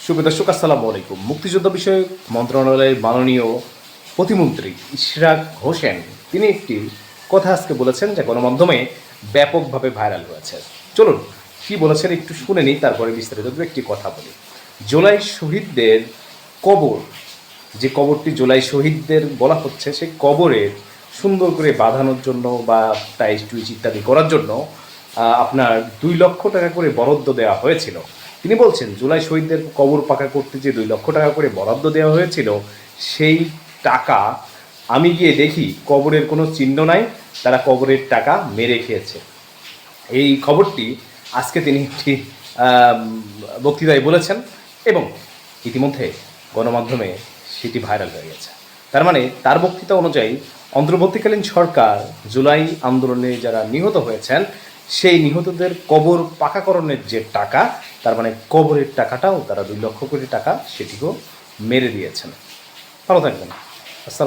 সুপ্রিয় দর্শক, আসসালামু আলাইকুম। মুক্তিযুদ্ধ বিষয়ক মন্ত্রণালয়ের মাননীয় প্রতিমন্ত্রী ইশরাক হোসেন তিনি একটি কথা আজকে বলেছেন, যা গণমাধ্যমে ব্যাপকভাবে ভাইরাল হয়েছে। চলুন কি বলেছেন একটু শুনে নিই, তারপরে বিস্তারিত একটি কথা বলি। জুলাই শহীদদের কবর, যে কবরটি জুলাই শহীদদের বলা হচ্ছে, সেই কবরের সুন্দর করে বাঁধানোর জন্য বা টাইস টুইচ ইত্যাদি করার জন্য আপনার 2 লক্ষ টাকা করে বরাদ্দ দেওয়া হয়েছিল। তিনি বলছেন, জুলাই শহীদদের কবর পাকা করতে যে 2 লক্ষ টাকা করে বরাদ্দ দেওয়া হয়েছিল, সেই টাকা আমি গিয়ে দেখি কবরের কোনো চিহ্ন নাই, তারা কবরের টাকা মেরে খেয়েছে। এই খবরটি আজকে তিনি একটি বক্তৃতায় বলেছেন এবং ইতিমধ্যে গণমাধ্যমে সেটি ভাইরাল হয়ে গেছে। তার মানে তার বক্তৃতা অনুযায়ী অন্তর্বর্তীকালীন সরকার জুলাই আন্দোলনে যারা নিহত হয়েছেন, সেই নিহতদের কবর পাকাকরণের যে টাকা, তার মানে কবরের টাকাটাও তারা 2 লক্ষ কোটি টাকা সেটিকেও মেরে দিয়েছেন। ভালো থাকবেন।